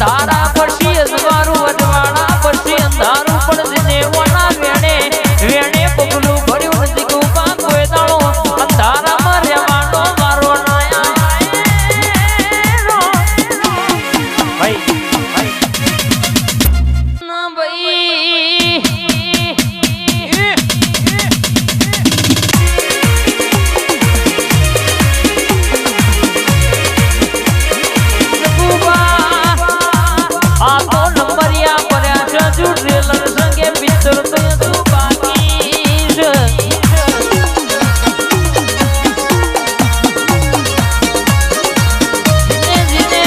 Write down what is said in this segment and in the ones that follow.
અંધારા પછી અજવાળું અજવાળા પછી અંધારું પણ દેવાના વેણે વેણે પગલું ભર્યું નથી ગુપા કોઈ દાડો અંધારામાં રહેવાનો મારો નાયા ના ભાઈ આ તો નંબરિયા પડ્યા છે જુડેલર સંગે પિક્ચર તો તું બાકી છે જીને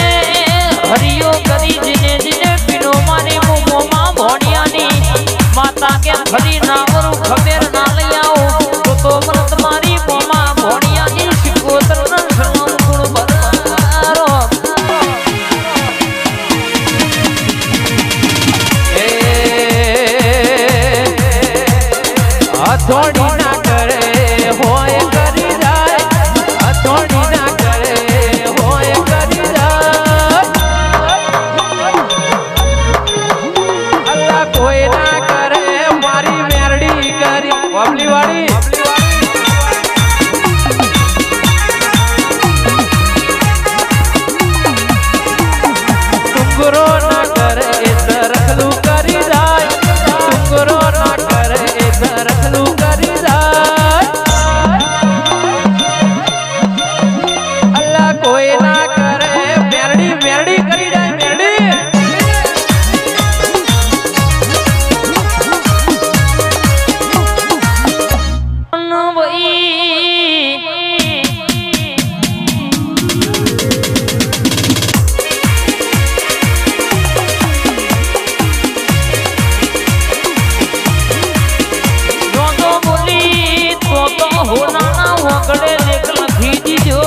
હરિયો કરી જીને જીને પીનો મારી મોમાં ભોણિયાની માતા કે ફરી ના વરું ખબર ના લઈ આવું તો મત મારી મોમાં ભોણિયાની શિકોતર ન સલામ ગુણ બરારો થોડી ના કરે હોય કરી જાય થોડી ના કરે હોય કરી જાય અલ્લાહ કોઈ ના કરે મારી મેરડી કરી વાપલી વાળી ટુકરો ના કરે એ સરખલું કરી જાય ટુકરો ના કરે એ સરખલું કરી જાય અલ્લાહ કોઈ ના કરે મેરડી મેરડી કરી જાય મેરડી હોકડે લેખ લખી દીધો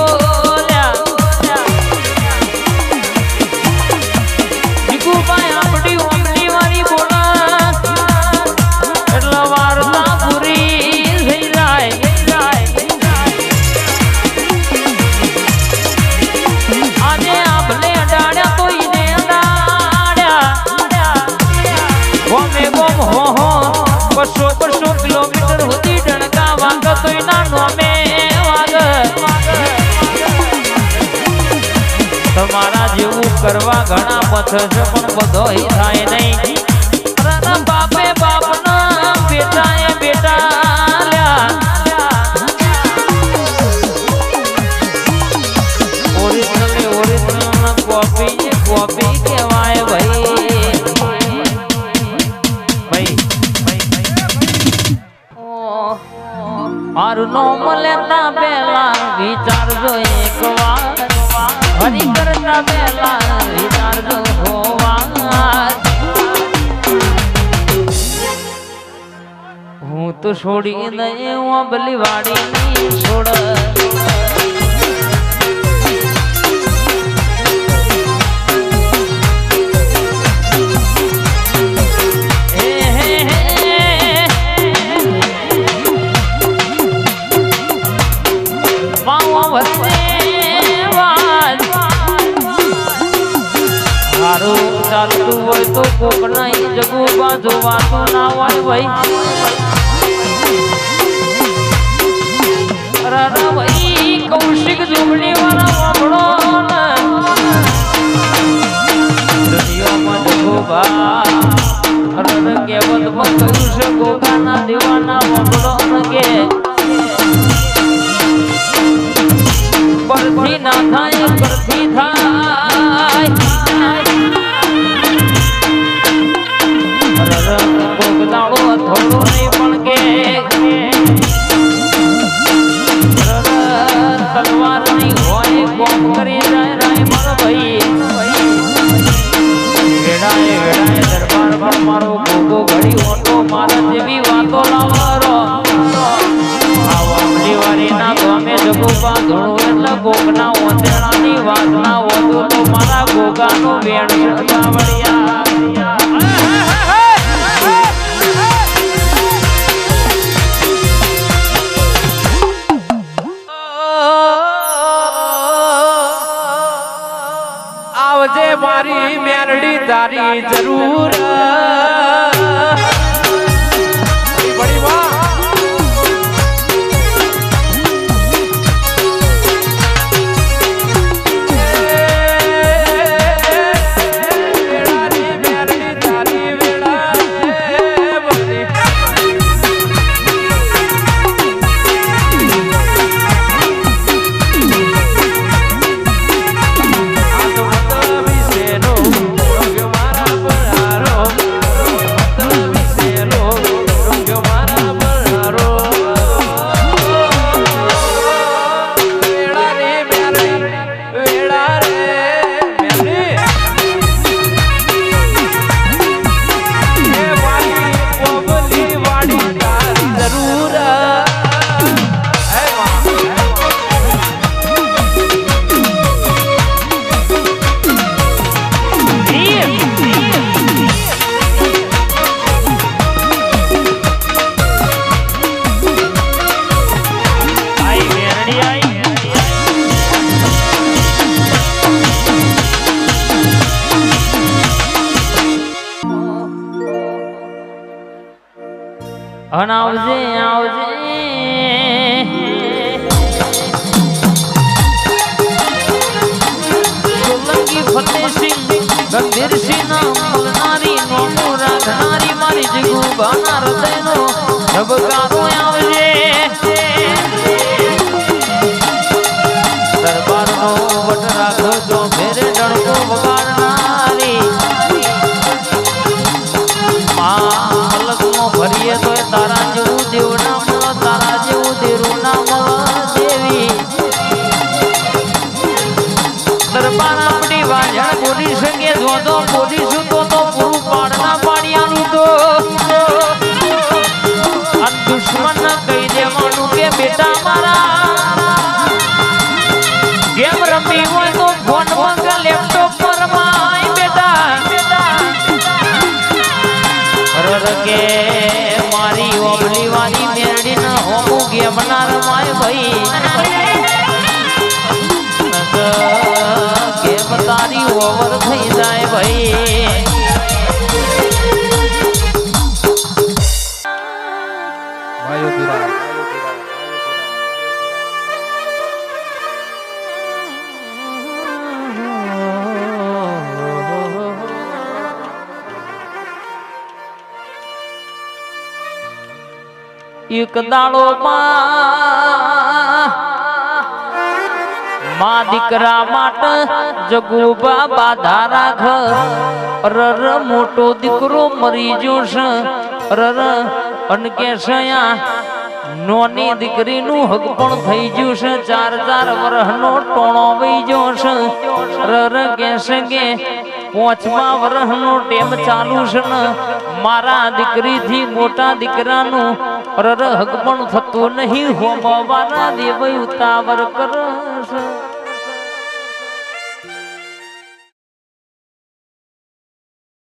દીકુભાઈ આપણી ઓમલી વાળી બોલા એટલે વાર્તા પૂરી થઈ જાય આજે આભલે અડાડ્યા તો ઈને અડાડ્યા ગોમે ગોમ હો 200 કિલોમીટર સુધી ડણકા વાગ તો એના નોમે તમારા જેવું કરવા ઘણા પથ છે પણ બધો થાય નહીં બાપે બાપના બેટાએ બેટા ઓરિજિનલ કોપી કહેવાય ભાઈ મારું નામ લેતા પહેલા વિચારજો એક વાર હરી કરતા પહેલા વિચારજો હોવા હું તો છોડી દઈ ઓબલી વાડી છોડ ચાલતું હોય તો કોક નહીં જગું બાજુ વાતો ના હોય ભાઈ કૌશિક જુગણી વાળા વાપડો દુનિયામાં જગુબા કેવત કહ્યું છે ગોગાના દીવાના વાપડો કે પરથી ના થાય પરથી થાય કોકદાળો થોડું નહીં પણ કે તલવાર નહીં હોય કોમ કરી જાય રાય મારો ભાઈ વેડાએ દરબાર પર મારો ગોગો ઘડી ઓટો મારા જેવી વાતો લાવરો આવામલી વારીના ગમે જગુબા ધોળો એટલે ગોગના ઓંધેડાની વાત ના હોતું તો મારા ગોગાનો વેણ સાવડિયા આવજે મારી મેરડી તારી જરૂર બડી વાહ આવજે આવજે સોલંકી ફતેહસિંહ ગંભીરસિંહ ના બોલનારી નોમો રાખનારી મારી જીગુબાના હૃદયનો ધબકારો આવજે દરબારનો વટ રાખજો મેરે ડણકો વગાડનારી ભરીએ તો તારા જેવું દેવ ના મળે તારા જેવું દેરું ના મળે દેવી દરબાર આપણી વાજણ બોલી શકે જો તો બોલીશું તો પૂરું પાડના પાડિયાનું તો અને દુશ્મન કહી દેવાનું કે બેટા મારા ગેમ રમી હોય તો ફોન માં લેપટોપ પર માય બેટા કે મારી ઓબલી વાળી મેરડી ન હોમું ગેમનાર માય ભાઈ ગેમ તારી ઓવર થઈ જાય ભાઈ એક દાડો માં દીકરા માટે જગુબા બાધા રાખ રર મોટો દીકરો મરી જોશે રર અનકે સયા નોની દીકરીનું હક પણ થઈ ગયું છે 4 વર્ષનો ટોણો વઈ જોશે રર કેસે કે 5મા વર્ષનો ટેમ ચાલુ છે ને મારા દીકરીથી મોટા દીકરાનું હક પણ થતું નહીં હોમવાના દેવ ઉતાવળ કરશે